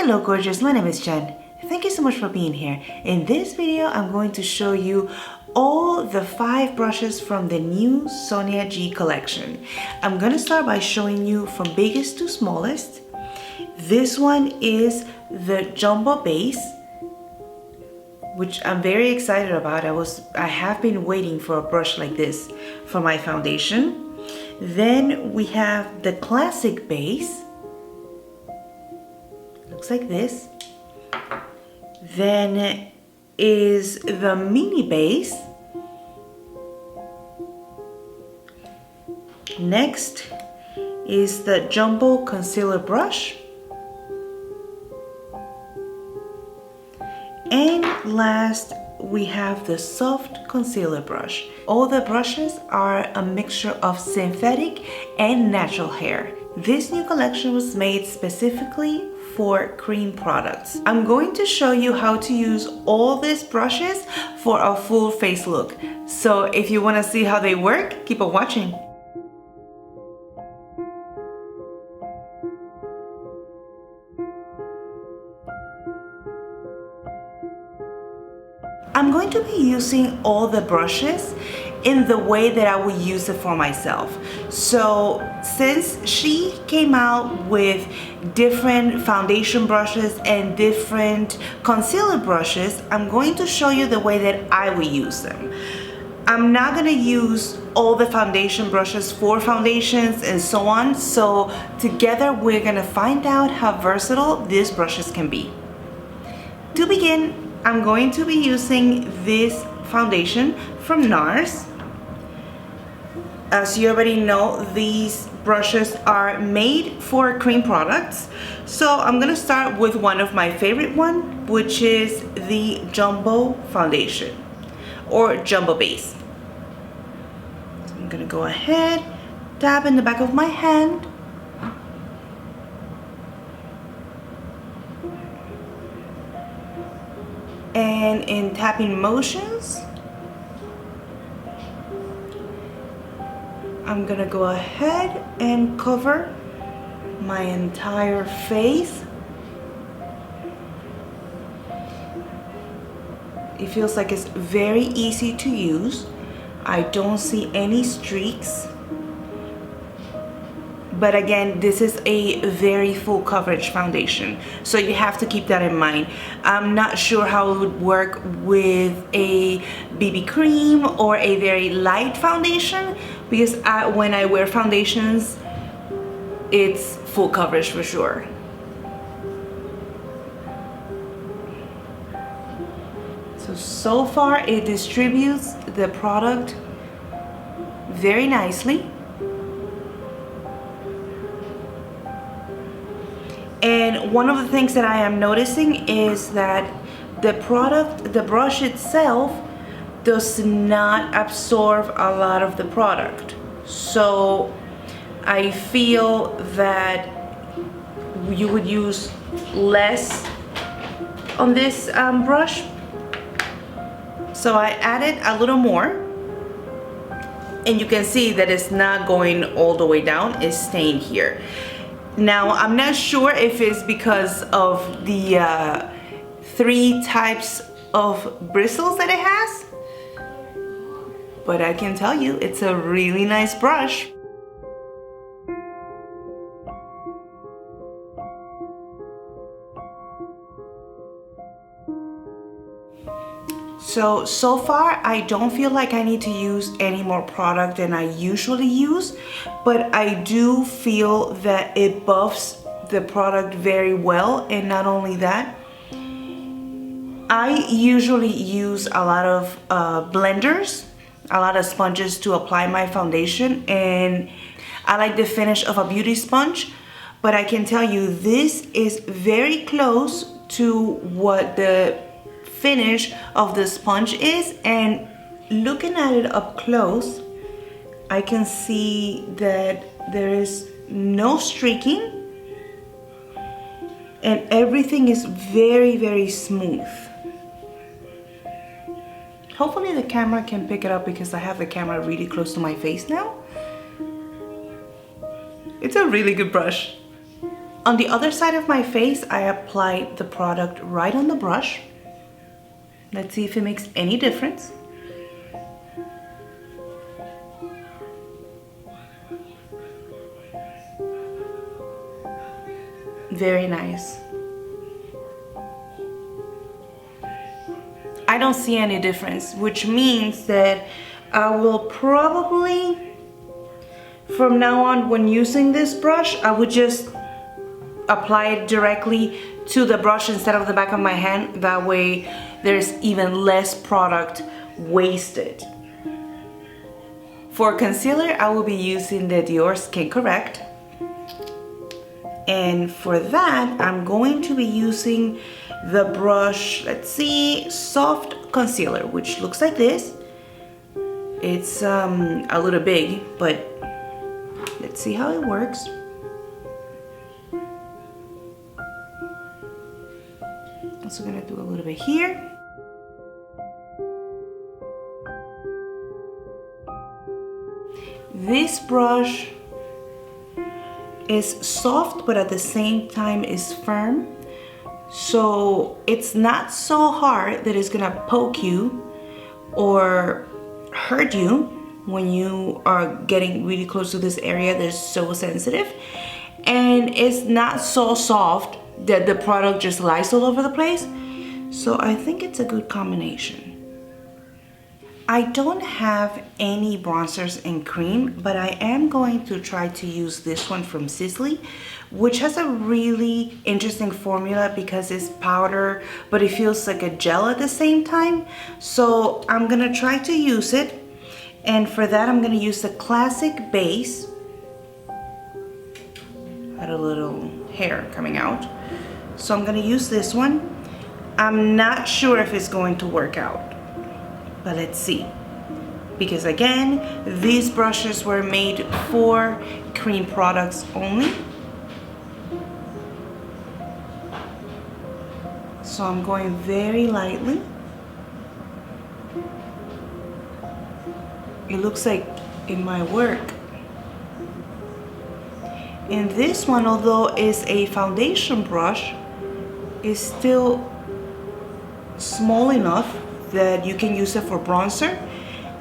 Hello gorgeous, my name is Jen. Thank you so much for being here. In this video, I'm going to show you all the 5 brushes from the new Sonia G collection. I'm gonna start by showing you from biggest to smallest. This one is the jumbo base, which I'm very excited about. I have been waiting for a brush like this for my foundation. Then we have the classic base. Looks like this. Then is the mini base. Next is the jumbo concealer brush. And last, we have the soft concealer brush. All the brushes are a mixture of synthetic and natural hair. This new collection was made specifically for cream products. I'm going to show you how to use all these brushes for a full face look. So if you want to see how they work, keep on watching. I'm going to be using all the brushes in the way that I would use it for myself. So since she came out with different foundation brushes and different concealer brushes, I'm going to show you the way that I would use them. I'm not gonna use all the foundation brushes for foundations and so on. So together we're gonna find out how versatile these brushes can be. To begin, I'm going to be using this foundation from NARS. As you already know, these brushes are made for cream products. So I'm gonna start with one of my favorite one, which is the Jumbo Foundation or Jumbo Base. So I'm gonna go ahead, dab in the back of my hand. And in tapping motions, I'm gonna go ahead and cover my entire face. It feels like it's very easy to use. I don't see any streaks. But again, this is a very full coverage foundation, so you have to keep that in mind. I'm not sure how it would work with a BB cream or a very light foundation, because when I wear foundations, it's full coverage for sure. So far it distributes the product very nicely. And one of the things that I am noticing is that the brush itself does not absorb a lot of the product. So I feel that you would use less on this brush. So I added a little more. And you can see that it's not going all the way down, it's staying here. Now, I'm not sure if it's because of the 3 types of bristles that it has, but I can tell you it's a really nice brush. So far, I don't feel like I need to use any more product than I usually use, but I do feel that it buffs the product very well. And not only that, I usually use a lot of blenders, a lot of sponges to apply my foundation, and I like the finish of a beauty sponge, but I can tell you this is very close to what the finish of the sponge is. And looking at it up close, I can see that there is no streaking and everything is very, very smooth. Hopefully the camera can pick it up because I have the camera really close to my face now. It's a really good brush. On the other side of my face, I applied the product right on the brush. Let's see if it makes any difference. Very nice. I don't see any difference, which means that I will probably, from now on, when using this brush, I would just apply it directly to the brush instead of the back of my hand. That way there's even less product wasted. For concealer, I will be using the Dior Skin Correct. And for that, I'm going to be using the brush, let's see, Soft Concealer, which looks like this. It's a little big, but let's see how it works. Also gonna do a little bit here. This brush is soft, but at the same time is firm. So it's not so hard that it's gonna poke you or hurt you when you are getting really close to this area that's so sensitive. And it's not so soft that the product just lies all over the place. So I think it's a good combination. I don't have any bronzers in cream, but I am going to try to use this one from Sisley, which has a really interesting formula because it's powder, but it feels like a gel at the same time. So I'm gonna try to use it. And for that, I'm gonna use the classic base. Had a little hair coming out. So I'm gonna use this one. I'm not sure if it's going to work out, but let's see. Because again, these brushes were made for cream products only. So I'm going very lightly. It looks like it might work. And this one, although is a foundation brush, is still small enough that you can use it for bronzer,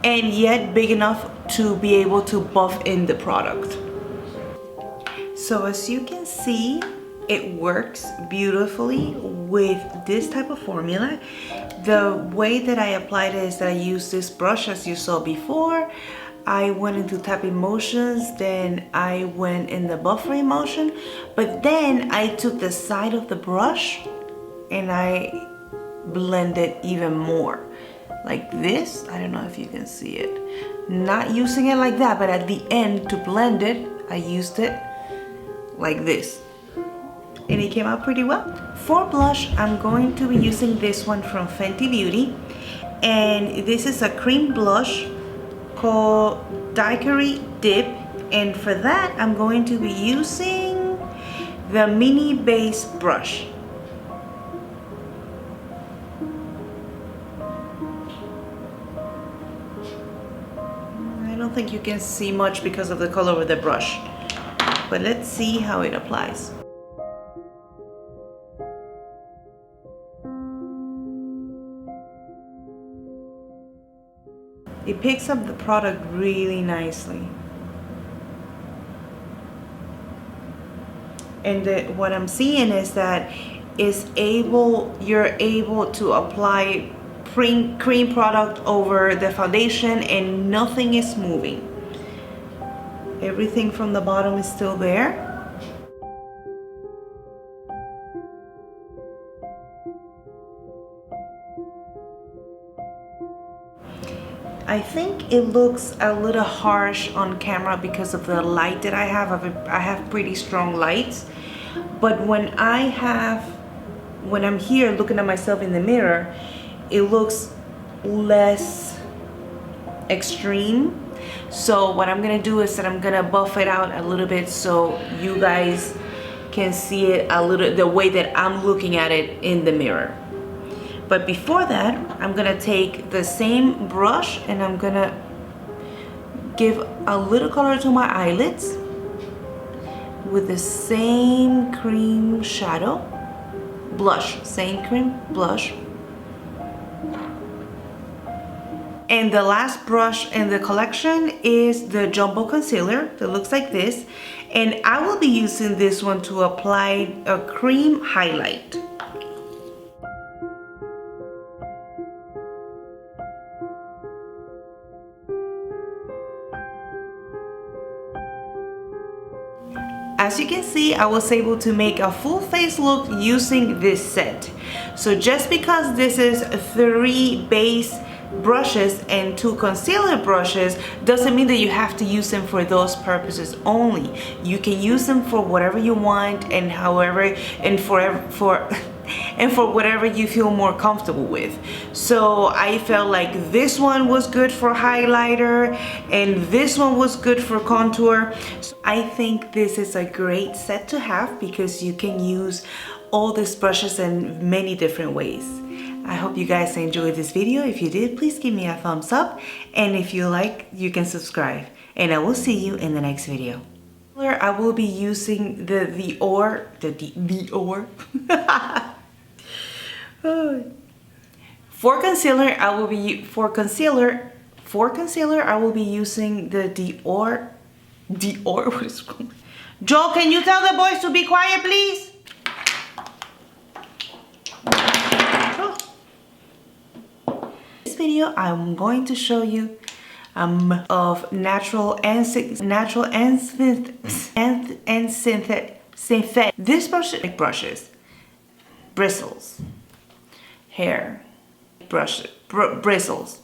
and yet big enough to be able to buff in the product. So as you can see, it works beautifully with this type of formula. The way that I applied it is that I used this brush as you saw before. I went into tapping motions, then I went in the buffering motion, but then I took the side of the brush and I blended even more. Like this. I don't know if you can see it. Not using it like that, but at the end to blend it, I used it like this. And it came out pretty well. For blush, I'm going to be using this one from Fenty Beauty. And this is a cream blush called Daiquiri Dip. And for that, I'm going to be using the mini base brush. I don't think you can see much because of the color of the brush, but let's see how it applies. It picks up the product really nicely. And what I'm seeing is that you're able to apply cream product over the foundation and nothing is moving. Everything from the bottom is still there. I think it looks a little harsh on camera because of the light that I have. I have pretty strong lights, but when I'm here looking at myself in the mirror, it looks less extreme. So what I'm gonna do is that I'm gonna buff it out a little bit so you guys can see it a little the way that I'm looking at it in the mirror. But before that, I'm gonna take the same brush and I'm gonna give a little color to my eyelids. with the same cream shadow, blush, same cream blush. And the last brush in the collection is the Jumbo Concealer that looks like this. And I will be using this one to apply a cream highlight. As you can see, I was able to make a full face look using this set. So just because this is 3 base brushes and 2 concealer brushes doesn't mean that you have to use them for those purposes only. You can use them for whatever you want and however and for whatever you feel more comfortable with. So I felt like this one was good for highlighter and this one was good for contour. So I think this is a great set to have because you can use all these brushes in many different ways. I hope you guys enjoyed this video. If you did, please give me a thumbs up. And if you like, you can subscribe. And I will see you in the next video. I will be using the Dior. For concealer, I will be using the Dior. What is wrong? Joel, can you tell the boys to be quiet, please? This video, I'm going to show you of natural and synthetic. This brushes, bristles, hair, bristles.